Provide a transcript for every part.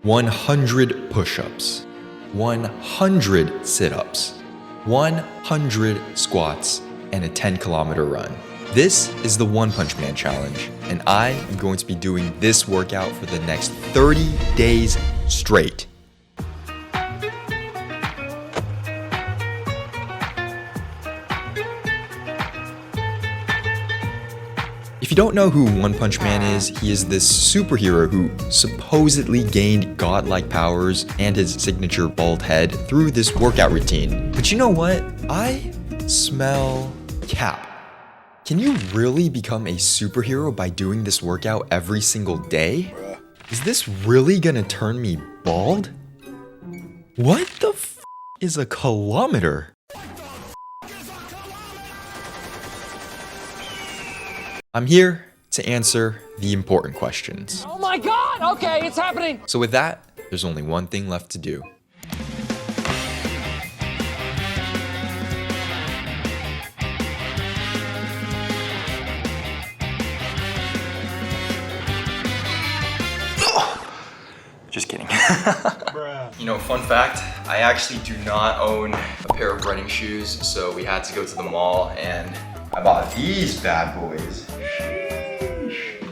100 push-ups, 100 sit-ups, 100 squats, and a 10-kilometer run. This is the One Punch Man Challenge, and I am going to be doing this workout for the next 30 days straight. If you don't know who One Punch Man is, he is this superhero who supposedly gained godlike powers and his signature bald head through this workout routine. But you know what? I smell cap. Can you really become a superhero by doing this workout every single day? Is this really gonna turn me bald? What the f is a kilometer? I'm here to answer the important questions. Oh my God! Okay, it's happening! So with that, there's only one thing left to do. Just kidding. You know, fun fact, I actually do not own a pair of running shoes, so we had to go to the mall and I bought these bad boys.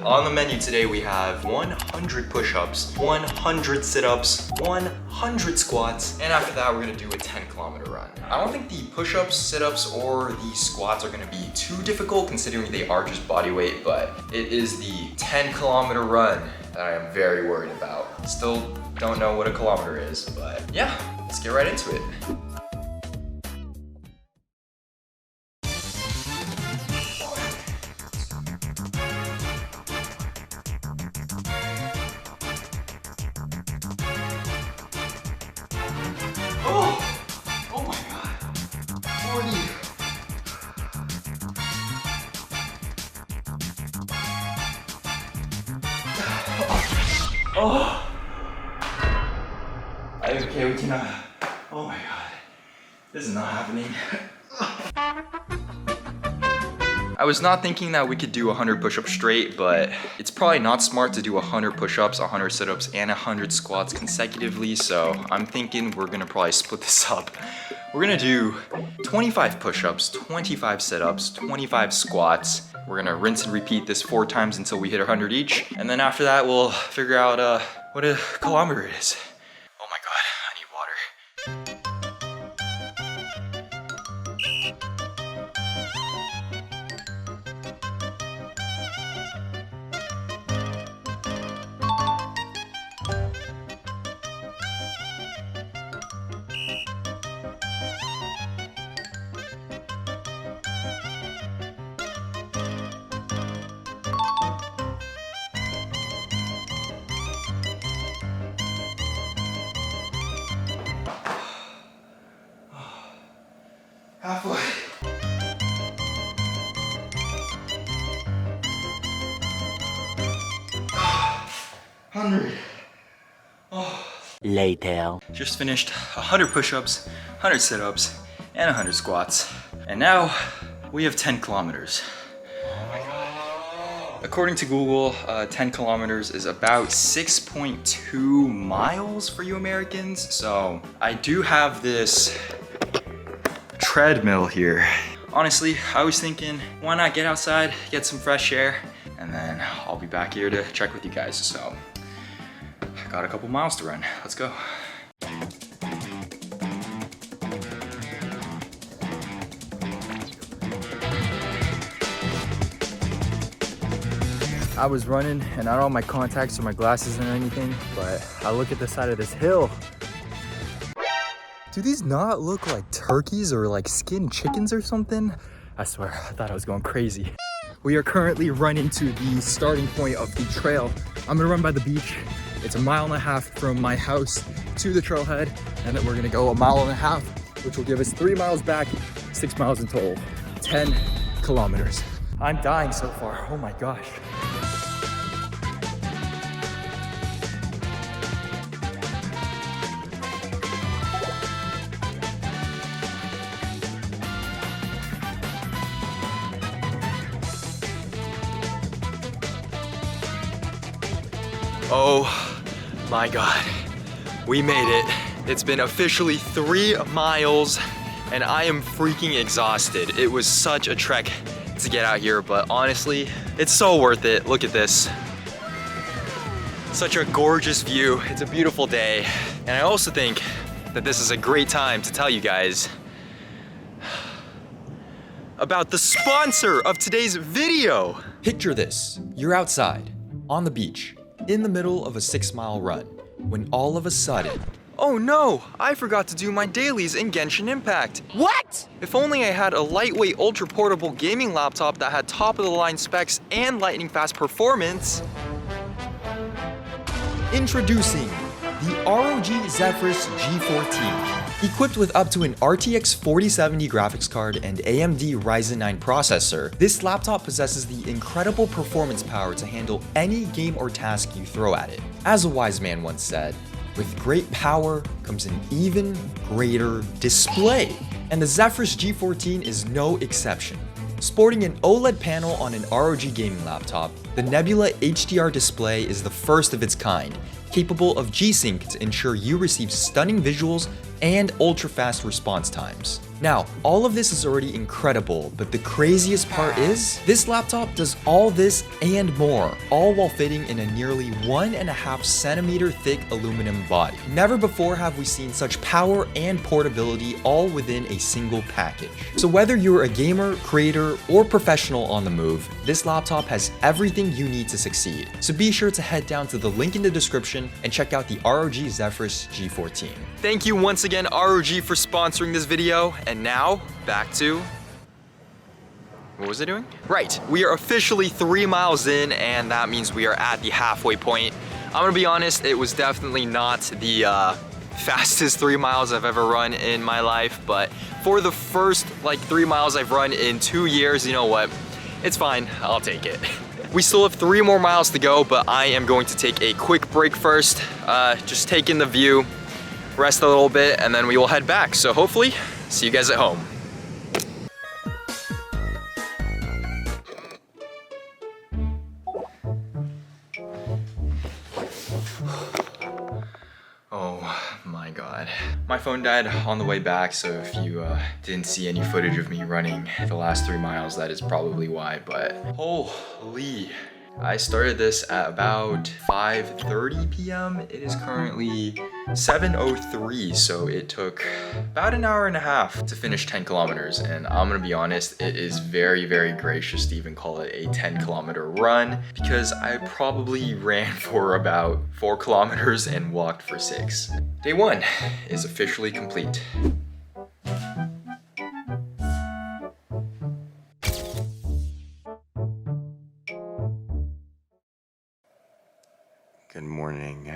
On the menu today, we have 100 push-ups, 100 sit-ups, 100 squats, and after that, we're gonna do a 10-kilometer run. I don't think the push-ups, sit-ups, or the squats are gonna be too difficult considering they are just body weight, but it is the 10-kilometer run that I am very worried about. Still don't know what a kilometer is, but yeah, let's get right into it. Oh my God, 40. Oh. Okay, we cannot. Oh my God, this is not happening. I was not thinking that we could do 100 push-ups straight, but it's probably not smart to do 100 push-ups, 100 sit-ups, and 100 squats consecutively, so I'm thinking we're gonna probably split this up. We're gonna do 25 push-ups, 25 sit-ups, 25 squats. We're gonna rinse and repeat this 4 times until we hit 100 each, and then after that, we'll figure out what a kilometer is. Oh my God, I need water. Halfway. $100. Later. Just finished 100 push-ups, 100 sit-ups, and 100 squats. And now we have 10 kilometers. Oh my God. According to Google, 10 kilometers is about 6.2 miles for you Americans. So I do have this treadmill here. Honestly, I was thinking, why not get outside, get some fresh air, and then I'll be back here to check with you guys. So I got a couple miles to run. Let's go. I was running and I don't have my contacts or my glasses or anything, but I look at the side of this hill. Do these not look like turkeys or like skinned chickens or something? I swear, I thought I was going crazy. We are currently running to the starting point of the trail. I'm gonna run by the beach. It's 1.5 miles from my house to the trailhead, and then we're gonna go 1.5 miles, which will give us 3 miles back, 6 miles in total, 10 kilometers. I'm dying so far, oh my gosh. Oh My God, we made it. It's been officially 3 miles and I am freaking exhausted. It was such a trek to get out here, but honestly, it's so worth it. Look at this. Such a gorgeous view. It's a beautiful day. And I also think that this is a great time to tell you guys about the sponsor of today's video. Picture this, you're outside, on the beach, in the middle of a 6-mile run, when all of a sudden, oh no, I forgot to do my dailies in Genshin Impact. What? If only I had a lightweight, ultra-portable gaming laptop that had top-of-the-line specs and lightning-fast performance. Introducing the ROG Zephyrus G14. Equipped with up to an RTX 4070 graphics card and AMD Ryzen 9 processor, this laptop possesses the incredible performance power to handle any game or task you throw at it. As a wise man once said, with great power comes an even greater display. And the Zephyrus G14 is no exception. Sporting an OLED panel on an ROG gaming laptop, the Nebula HDR display is the first of its kind, capable of G-Sync to ensure you receive stunning visuals and ultra-fast response times. Now, all of this is already incredible, but the craziest part is, this laptop does all this and more, all while fitting in a nearly 1.5 centimeter thick aluminum body. Never before have we seen such power and portability all within a single package. So whether you're a gamer, creator, or professional on the move, this laptop has everything you need to succeed. So be sure to head down to the link in the description and check out the ROG Zephyrus G14. Thank you once again, ROG, for sponsoring this video. And now, back to... what was I doing? Right, we are officially 3 miles in, and that means we are at the halfway point. I'm gonna be honest, it was definitely not the fastest 3 miles I've ever run in my life, but for the first like 3 miles I've run in 2 years, you know what? It's fine, I'll take it. We still have 3 more miles to go, but I am going to take a quick break first, just take in the view, rest a little bit, and then we will head back. So hopefully, see you guys at home. Oh my God. My phone died on the way back, so if you didn't see any footage of me running the last 3 miles, that is probably why, but holy. I started this at about 5:30 p.m. It is currently 7:03, so it took about an hour and a half to finish 10 kilometers. And I'm gonna be honest, it is very, very gracious to even call it a 10-kilometer run, because I probably ran for about 4 kilometers and walked for 6. Day 1 is officially complete. Good morning.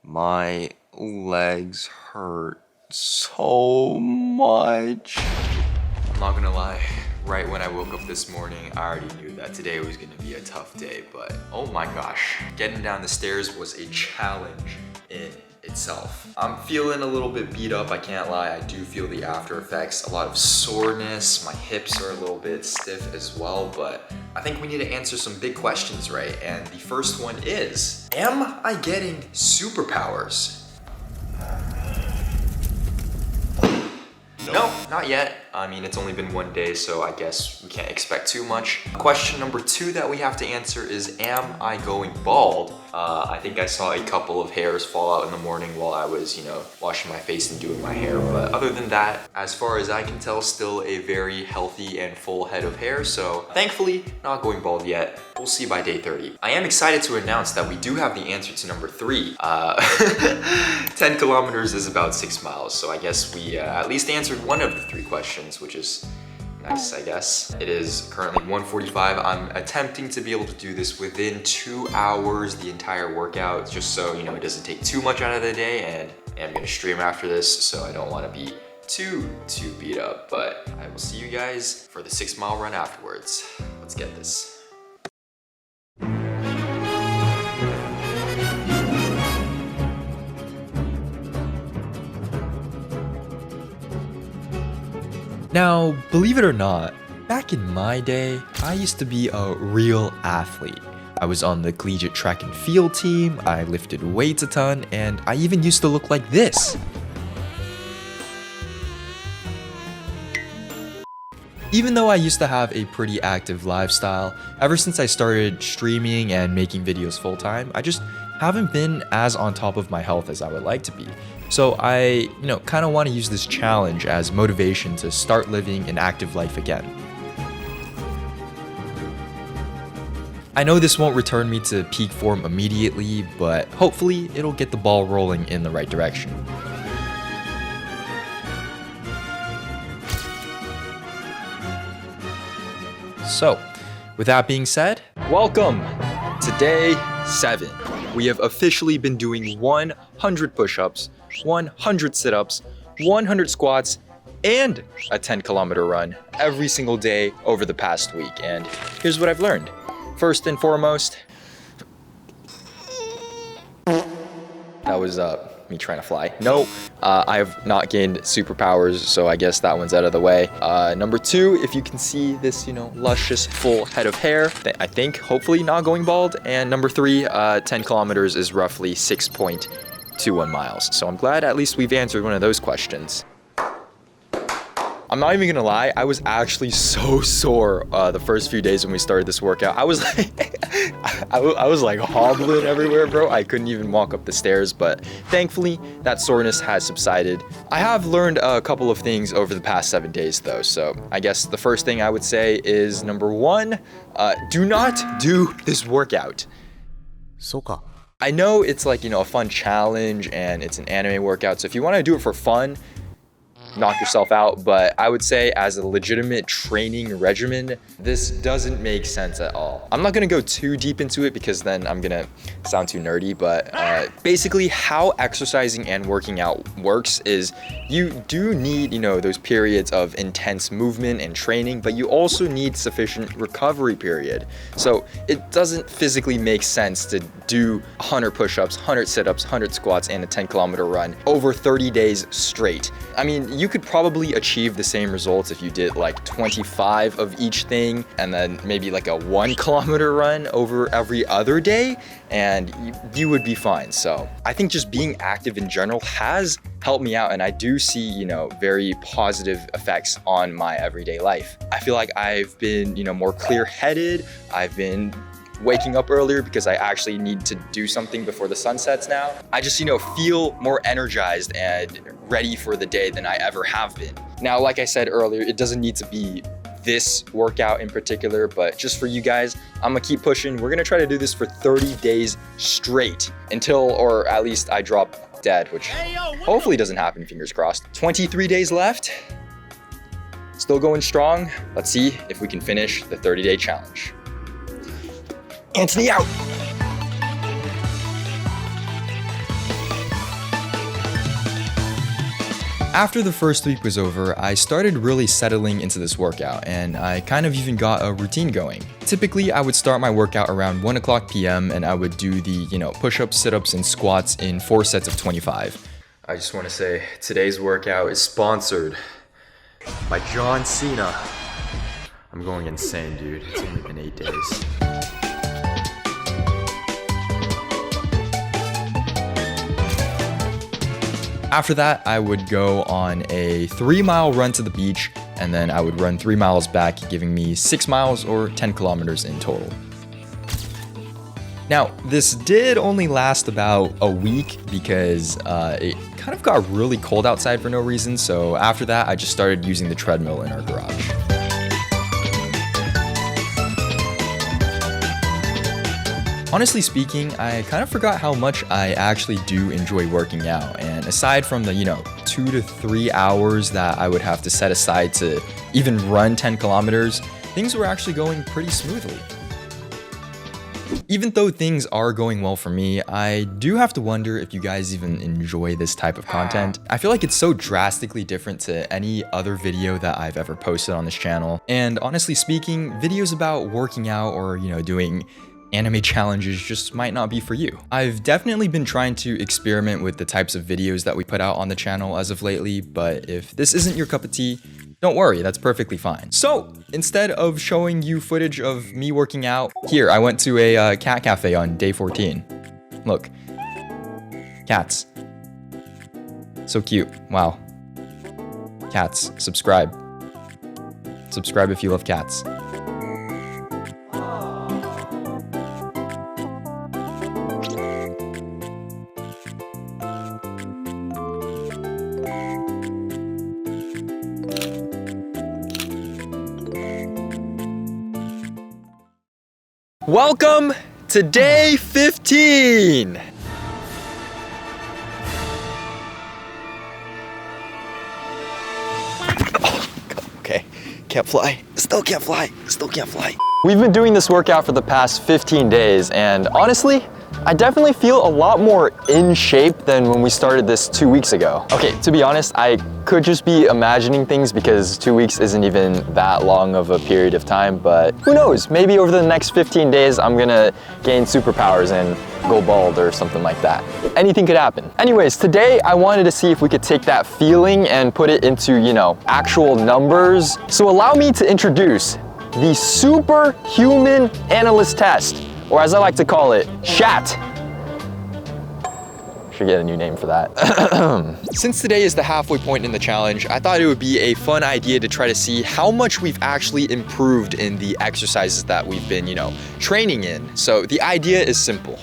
My legs hurt so much. I'm not gonna lie, right when I woke up this morning, I already knew that today was gonna be a tough day, but oh my gosh, getting down the stairs was a challenge in itself. I'm feeling a little bit beat up, I can't lie. I do feel the after effects, a lot of soreness, my hips are a little bit stiff as well, but I think we need to answer some big questions, right? And the first one is, am I getting superpowers? No, not yet. I mean, it's only been 1 day, so I guess we can't expect too much. Question number 2 that we have to answer is, am I going bald? I think I saw a couple of hairs fall out in the morning while I was, washing my face and doing my hair. But other than that, as far as I can tell, still a very healthy and full head of hair. So thankfully, not going bald yet. We'll see by day 30. I am excited to announce that we do have the answer to number 3. 10 kilometers is about 6 miles. So I guess we at least answered one of the 3 questions, which is nice, I guess. It is currently 1:45. I'm attempting to be able to do this within 2 hours, the entire workout, just so, it doesn't take too much out of the day, and I'm gonna stream after this, so I don't wanna be too beat up, but I will see you guys for the 6-mile run afterwards. Let's get this. Now, believe it or not, back in my day, I used to be a real athlete. I was on the collegiate track and field team, I lifted weights a ton, and I even used to look like this. Even though I used to have a pretty active lifestyle, ever since I started streaming and making videos full time, I just haven't been as on top of my health as I would like to be. So I, kind of want to use this challenge as motivation to start living an active life again. I know this won't return me to peak form immediately, but hopefully it'll get the ball rolling in the right direction. So, with that being said, welcome to day 7. We have officially been doing 100 push-ups, 100 sit-ups, 100 squats, and a 10-kilometer run every single day over the past week. And here's what I've learned. First and foremost, that was me trying to fly. No, I have not gained superpowers, so I guess that one's out of the way. Number 2, if you can see this, luscious full head of hair, I think, hopefully not going bald. And number 3, 10 kilometers is roughly 6.21 miles. So I'm glad at least we've answered one of those questions. I'm not even gonna lie, I was actually so sore the first few days when we started this workout. I was like, I was like hobbling everywhere, bro. I couldn't even walk up the stairs, but thankfully that soreness has subsided. I have learned a couple of things over the past 7 days though. So I guess the first thing I would say is number 1, do not do this workout. Soka. I know it's like, a fun challenge and it's an anime workout. So if you wanna do it for fun, knock yourself out, but I would say as a legitimate training regimen, this doesn't make sense at all. I'm not gonna go too deep into it because then I'm gonna sound too nerdy, but basically how exercising and working out works is you do need, those periods of intense movement and training, but you also need sufficient recovery period. So it doesn't physically make sense to do 100 push-ups, 100 sit-ups, 100 squats, and a 10-kilometer run over 30 days straight. I mean, you could probably achieve the same results if you did like 25 of each thing and then maybe like a 1-kilometer run over every other day, and you would be fine. So I think just being active in general has helped me out, and I do see, very positive effects on my everyday life. I feel like I've been, more clear-headed. I've been waking up earlier because I actually need to do something before the sun sets now. I just, feel more energized and ready for the day than I ever have been. Now, like I said earlier, it doesn't need to be this workout in particular, but just for you guys, I'm gonna keep pushing. We're gonna try to do this for 30 days straight until, or at least I drop dead, which hopefully doesn't happen, fingers crossed. 23 days left, still going strong. Let's see if we can finish the 30-day challenge. Anthony out. After the first week was over, I started really settling into this workout, and I kind of even got a routine going. Typically, I would start my workout around 1 o'clock p.m. and I would do the, push-ups, sit-ups, and squats in 4 sets of 25. I just want to say, today's workout is sponsored by John Cena. I'm going insane, dude. It's only been 8 days. After that, I would go on a 3-mile run to the beach, and then I would run 3 miles back, giving me 6 miles or 10 kilometers in total. Now, this did only last about a week because it kind of got really cold outside for no reason, so after that, I just started using the treadmill in our garage. Honestly speaking, I kind of forgot how much I actually do enjoy working out, and aside from the, 2 to 3 hours that I would have to set aside to even run 10 kilometers, things were actually going pretty smoothly. Even though things are going well for me, I do have to wonder if you guys even enjoy this type of content. I feel like it's so drastically different to any other video that I've ever posted on this channel, and honestly speaking, videos about working out or, doing anime challenges just might not be for you. I've definitely been trying to experiment with the types of videos that we put out on the channel as of lately, but if this isn't your cup of tea, don't worry, that's perfectly fine. So instead of showing you footage of me working out, here, I went to a cat cafe on day 14. Look, cats. So cute, wow. Cats, subscribe. Subscribe if you love cats. Welcome to day 15. Okay, can't fly. Still can't fly. Still can't fly. We've been doing this workout for the past 15 days, and honestly, I definitely feel a lot more in shape than when we started this 2 weeks ago. Okay, to be honest, I could just be imagining things because 2 weeks isn't even that long of a period of time, but who knows? Maybe over the next 15 days, I'm gonna gain superpowers and go bald or something like that. Anything could happen. Anyways, today I wanted to see if we could take that feeling and put it into, you know, actual numbers. So allow me to introduce the Superhuman Analyst Test, or as I like to call it, SHAT. Should get a new name for that. Since today is the halfway point in the challenge, I thought it would be a fun idea to try to see how much we've actually improved in the exercises that we've been, you know, training in. So the idea is simple.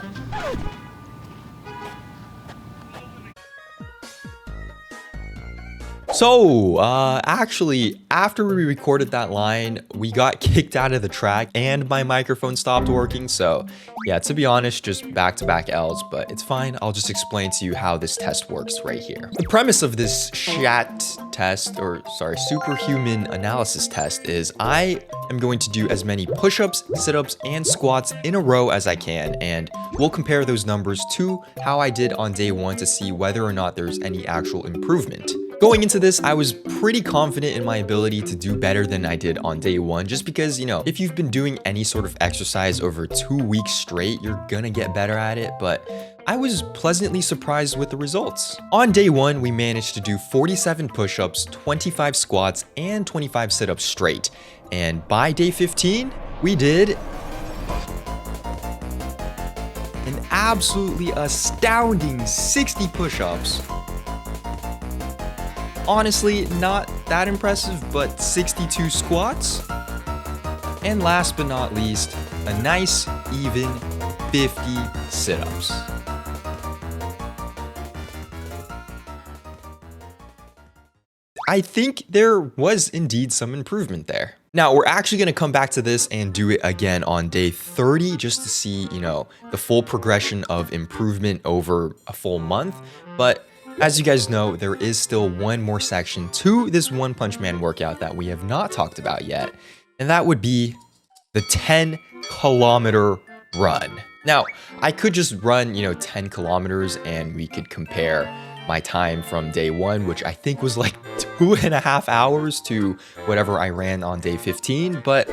So, actually, after we recorded that line, we got kicked out of the track and my microphone stopped working. So, yeah, to be honest, just back-to-back L's, but it's fine. I'll just explain to you how this test works right here. The premise of this SHAT test, or sorry, Superhuman Analysis Test, is I am going to do as many push-ups, sit-ups, and squats in a row as I can, and we'll compare those numbers to how I did on day 1 to see whether or not there's any actual improvement. Going into this, I was pretty confident in my ability to do better than I did on day 1, just because, you know, if you've been doing any sort of exercise over 2 weeks straight, you're gonna get better at it, but I was pleasantly surprised with the results. On day 1, we managed to do 47 push-ups, 25 squats, and 25 sit-ups straight. And by day 15, we did an absolutely astounding 60 push-ups. Honestly, not that impressive, but 62 squats. And last but not least, a nice, even 50 sit-ups. I think there was indeed some improvement there. Now, we're actually gonna come back to this and do it again on day 30 just to see, you know, the full progression of improvement over a full month. But as you guys know, there is still one more section to this One Punch Man workout that we have not talked about yet, and that would be the 10-kilometer run. Now, I could just run, you know, 10 kilometers and we could compare my time from day 1, which I think was like 2.5 hours, to whatever I ran on day 15, but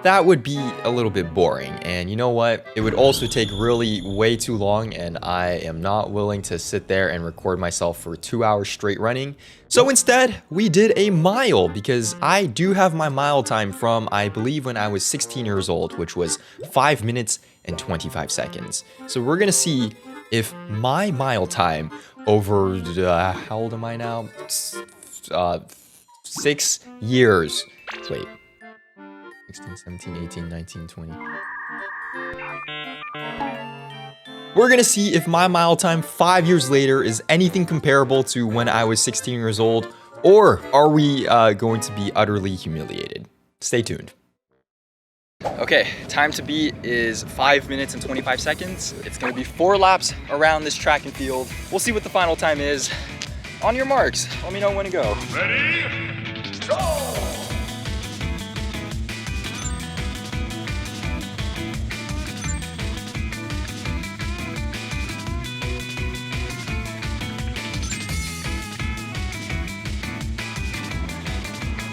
that would be a little bit boring. And you know what? It would also take really way too long, and I am not willing to sit there and record myself for 2 hours straight running. So instead, we did a mile, because I do have my mile time from, I believe, when I was 16 years old, which was 5 minutes and 25 seconds. So we're gonna see if my mile time over, how old am I now? 6 years. Wait. 16, 17, 18, 19, 20. We're gonna see if my mile time 5 years later is anything comparable to when I was 16 years old, or are we going to be utterly humiliated? Stay tuned. Okay, time to beat is 5 minutes and 25 seconds. It's gonna be 4 laps around this track and field. We'll see what the final time is. On your marks, let me know when to go. Ready? Go!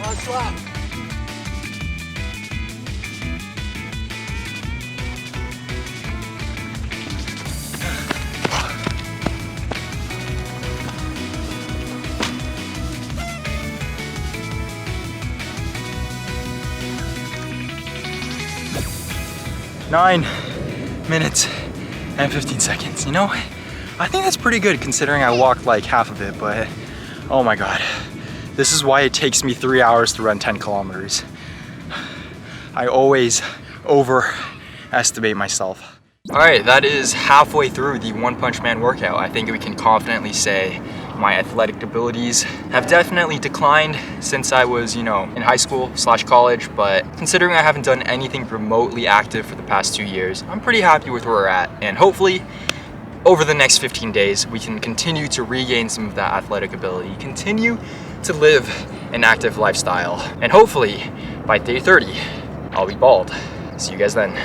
Last lap. 9 minutes and 15 seconds. You know, I think that's pretty good considering I walked like half of it, but oh my God. This is why it takes me 3 hours to run 10 kilometers. I always overestimate myself. All right, that is halfway through the One Punch Man workout. I think we can confidently say my athletic abilities have definitely declined since I was, you know, in high school / college, but considering I haven't done anything remotely active for the past 2 years, I'm pretty happy with where we're at. And hopefully, over the next 15 days, we can continue to regain some of that athletic ability, continue to live an active lifestyle, and hopefully, by day 30, I'll be bald. See you guys then.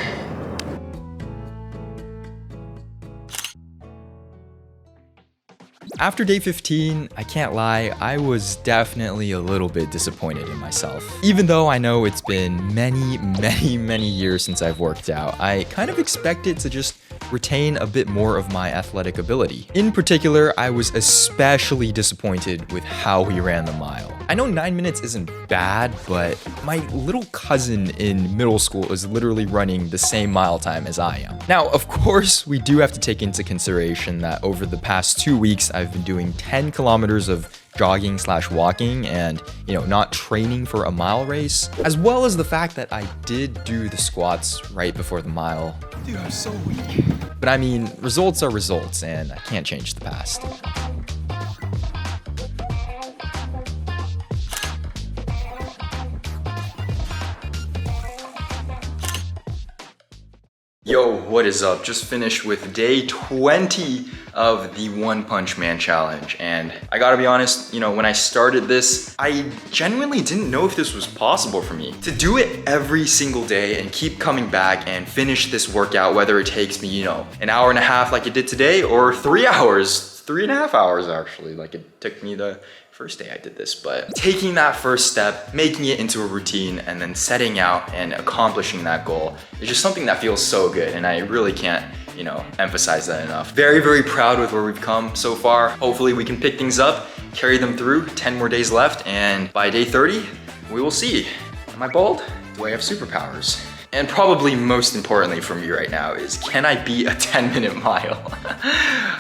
After day 15, I can't lie, I was definitely a little bit disappointed in myself. Even though I know it's been many years since I've worked out, I kind of expected to just retain a bit more of my athletic ability. In particular, I was especially disappointed with how we ran the mile. I know 9 minutes isn't bad, but my little cousin in middle school is literally running the same mile time as I am. Now, of course, we do have to take into consideration that over the past 2 weeks, I've been doing 10 kilometers of jogging / walking and, you know, not training for a mile race, as well as the fact that I did do the squats right before the mile. Dude, I'm so weak. But I mean, results are results and I can't change the past. Yo, what is up? Just finished with day 20 of the One Punch Man challenge. And I gotta be honest, you know, when I started this, I genuinely didn't know if this was possible for me. To do it every single day and keep coming back and finish this workout, whether it takes me, you know, an hour and a half like it did today, or 3 hours, 3.5 hours actually, like it took me the first day I did this, but taking that first step, making it into a routine, and then setting out and accomplishing that goal is just something that feels so good, and I really can't, you know, emphasize that enough. Very proud with where we've come so far. Hopefully we can pick things up, carry them through, 10 more days left, and by day 30, we will see. Am I bald? Do I have superpowers? And probably most importantly for me right now is, can I beat a 10-minute mile?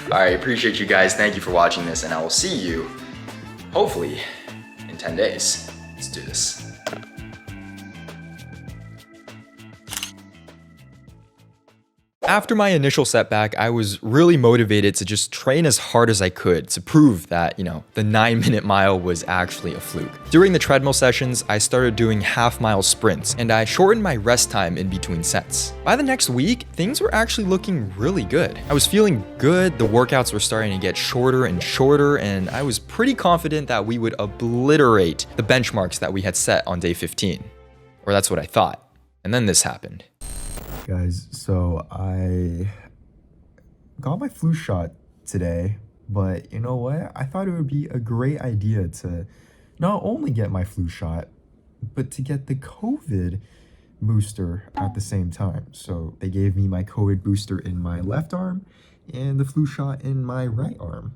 All right, appreciate you guys. Thank you for watching this, and I will see you hopefully in 10 days. Let's do this. After my initial setback, I was really motivated to just train as hard as I could to prove that, you know, the 9-minute mile was actually a fluke. During the treadmill sessions, I started doing half-mile sprints, and I shortened my rest time in between sets. By the next week, things were actually looking really good. I was feeling good, the workouts were starting to get shorter and shorter, and I was pretty confident that we would obliterate the benchmarks that we had set on day 15. Or that's what I thought. And then this happened. Guys, so I got my flu shot today, but you know what? I thought it would be a great idea to not only get my flu shot, but to get the COVID booster at the same time. So they gave me my COVID booster in my left arm and the flu shot in my right arm.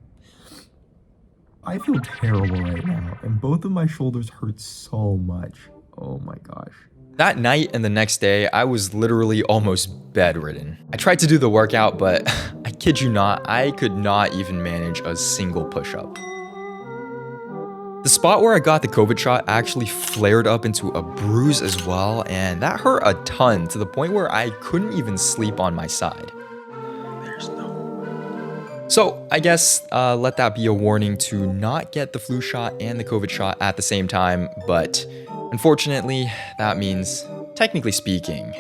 I feel terrible right now, and both of my shoulders hurt so much. Oh my gosh. That night and the next day, I was literally almost bedridden. I tried to do the workout, but I kid you not, I could not even manage a single push-up. The spot where I got the COVID shot actually flared up into a bruise as well, and that hurt a ton to the point where I couldn't even sleep on my side. So I guess let that be a warning to not get the flu shot and the COVID shot at the same time, but unfortunately, that means, technically speaking,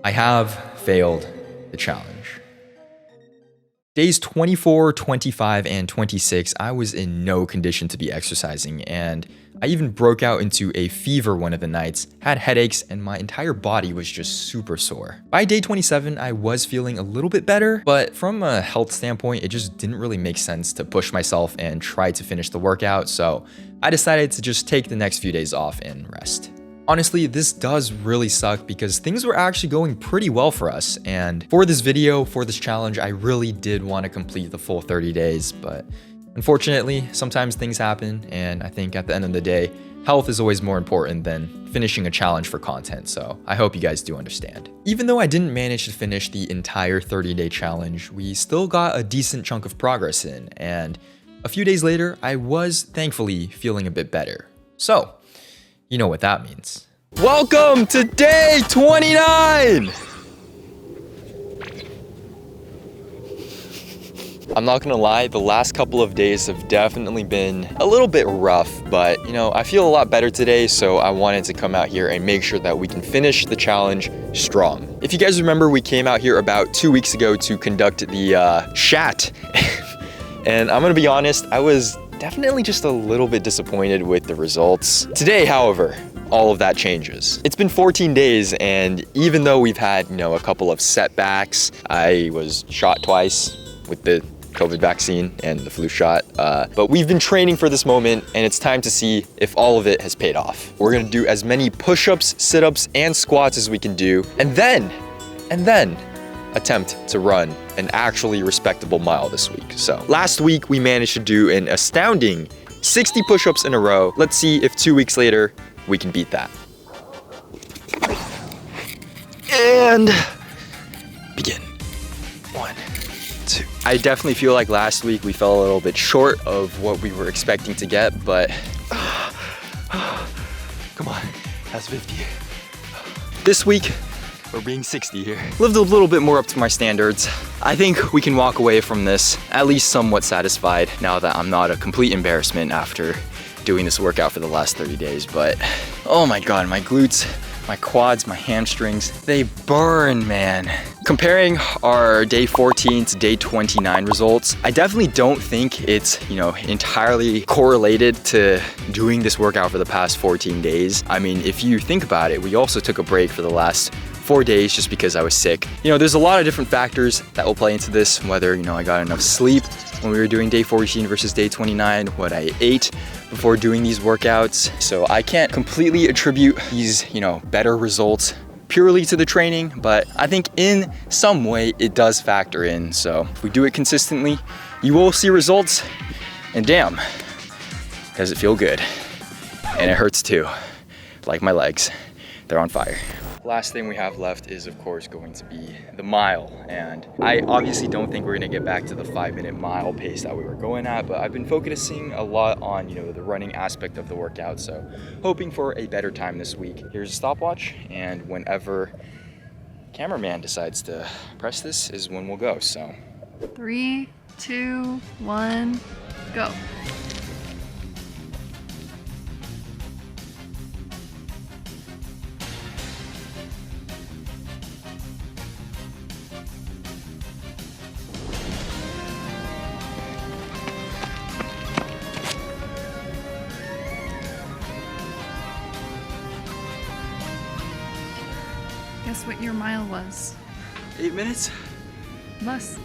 I have failed the challenge. Days 24, 25, and 26, I was in no condition to be exercising, and I even broke out into a fever one of the nights, had headaches, and my entire body was just super sore. By day 27, I was feeling a little bit better, but from a health standpoint, it just didn't really make sense to push myself and try to finish the workout, so I decided to just take the next few days off and rest. Honestly, this does really suck because things were actually going pretty well for us, and for this video, for this challenge, I really did want to complete the full 30 days, but unfortunately, sometimes things happen, and I think at the end of the day, health is always more important than finishing a challenge for content, so I hope you guys do understand. Even though I didn't manage to finish the entire 30-day challenge, we still got a decent chunk of progress in, and a few days later, I was thankfully feeling a bit better. So, you know what that means. Welcome to day 29! I'm not gonna lie, the last couple of days have definitely been a little bit rough, but you know, I feel a lot better today, so I wanted to come out here and make sure that we can finish the challenge strong. If you guys remember, we came out here about 2 weeks ago to conduct the SHAT, and I'm gonna be honest, I was definitely just a little bit disappointed with the results. Today, however, all of that changes. It's been 14 days, and even though we've had, you know, a couple of setbacks, I was shot twice with the COVID vaccine and the flu shot, but we've been training for this moment, and it's time to see if all of it has paid off. We're gonna do as many push-ups, sit-ups, and squats as we can do, and then attempt to run an actually respectable mile this week. So last week we managed to do an astounding 60 push-ups in a row. Let's see if 2 weeks later we can beat that. And begin. 1, 2. I definitely feel like last week we fell a little bit short of what we were expecting to get, but come on, that's 50. This week, we're being 60 here. Lived a little bit more up to my standards. I think we can walk away from this at least somewhat satisfied now that I'm not a complete embarrassment after doing this workout for the last 30 days, but oh my God, my glutes, my quads, my hamstrings, they burn, man. Comparing our day 14 to day 29 results, I definitely don't think it's, you know, entirely correlated to doing this workout for the past 14 days. I mean, if you think about it, we also took a break for the last 4 days just because I was sick. You know, there's a lot of different factors that will play into this, whether, you know, I got enough sleep when we were doing day 14 versus day 29, what I ate before doing these workouts. So I can't completely attribute these, you know, better results purely to the training, but I think in some way it does factor in. So if we do it consistently, you will see results, and damn, does it feel good. And it hurts too, like my legs, they're on fire. Last thing we have left is, of course, going to be the mile. And I obviously don't think we're gonna get back to the 5-minute mile pace that we were going at, but I've been focusing a lot on, you know, the running aspect of the workout. So hoping for a better time this week. Here's a stopwatch, and whenever cameraman decides to press this is when we'll go, so. 3, 2, 1, go. Guess what your mile was? 8 minutes? Less.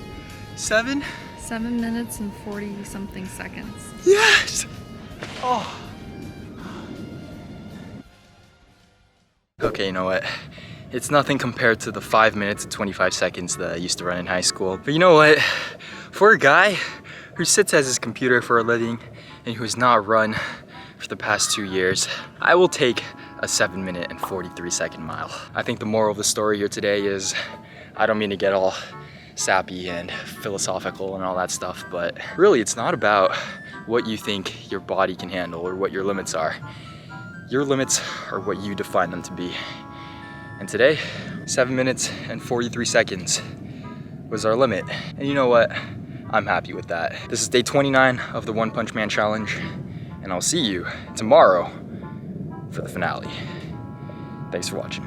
7? 7 minutes and 40 something seconds. Yes! Oh. Okay, you know what? It's nothing compared to the 5 minutes and 25 seconds that I used to run in high school. But you know what? For a guy who sits at his computer for a living and who has not run for the past 2 years, I will take a 7 minute and 43 second mile. I think the moral of the story here today is, I don't mean to get all sappy and philosophical and all that stuff, but really it's not about what you think your body can handle or what your limits are. Your limits are what you define them to be. And today, 7 minutes and 43 seconds was our limit. And you know what? I'm happy with that. This is day 29 of the One Punch Man Challenge, and I'll see you tomorrow for the finale. Thanks for watching.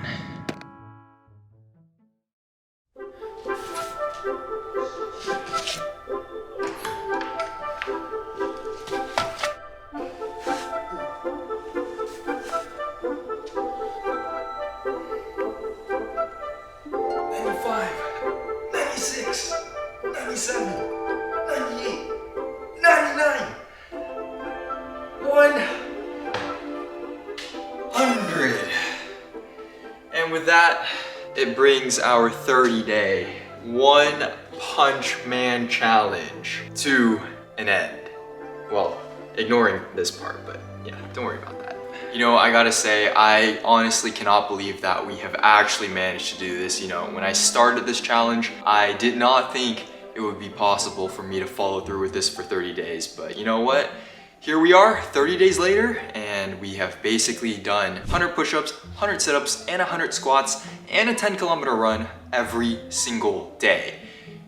And with that, it brings our 30-day One Punch Man Challenge to an end. Well, ignoring this part, but yeah, don't worry about that. You know, I gotta say, I honestly cannot believe that we have actually managed to do this. You know, when I started this challenge, I did not think it would be possible for me to follow through with this for 30 days. But you know what? Here we are 30 days later, and we have basically done 100 push-ups, 100 sit-ups, and 100 squats, and a 10-kilometer run every single day,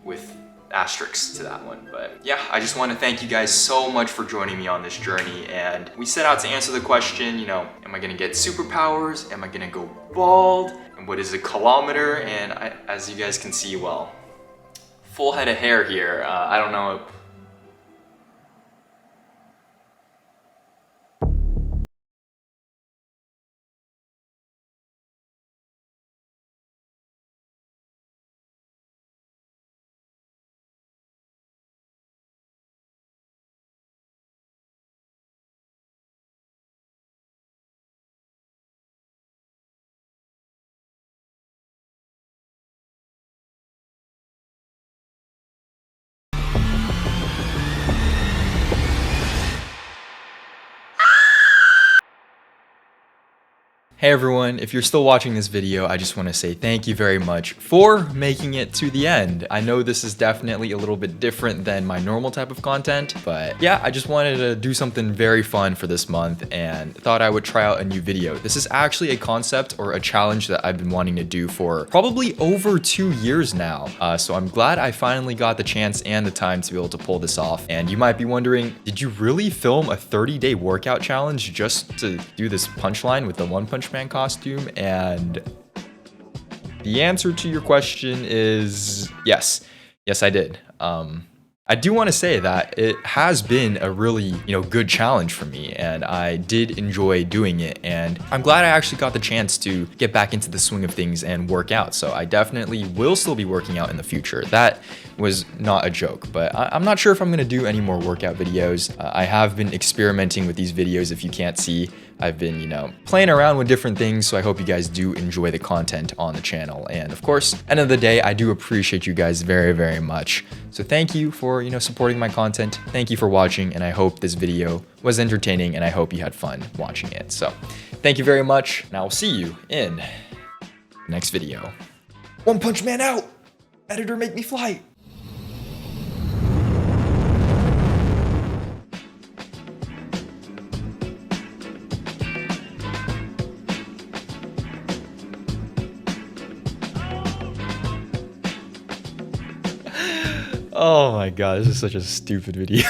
with asterisks to that one. But yeah, I just want to thank you guys so much for joining me on this journey. And we set out to answer the question, you know, am I gonna get superpowers? Am I gonna go bald? And what is a kilometer? And as you guys can see, well, full head of hair here. I don't know. Hey everyone, if you're still watching this video, I just want to say thank you very much for making it to the end. I know this is definitely a little bit different than my normal type of content, but yeah, I just wanted to do something very fun for this month and thought I would try out a new video. This is actually a concept or a challenge that I've been wanting to do for probably over 2 years now. So I'm glad I finally got the chance and the time to be able to pull this off. And you might be wondering, did you really film a 30-day workout challenge just to do this punchline with the One Punch Man costume? And the answer to your question is yes. Yes, I did. I do want to say that it has been a really, good challenge for me, and I did enjoy doing it, and I'm glad I actually got the chance to get back into the swing of things and work out. So I definitely will still be working out in the future. That was not a joke, but I'm not sure if I'm going to do any more workout videos. I have been experimenting with these videos. If you can't see, I've been, playing around with different things, so I hope you guys do enjoy the content on the channel. And of course, end of the day, I do appreciate you guys very, very much. So thank you for, supporting my content. Thank you for watching, and I hope this video was entertaining, and I hope you had fun watching it. So thank you very much, and I will see you in the next video. One Punch Man out! Editor, make me fly! Oh my god, this is such a stupid video.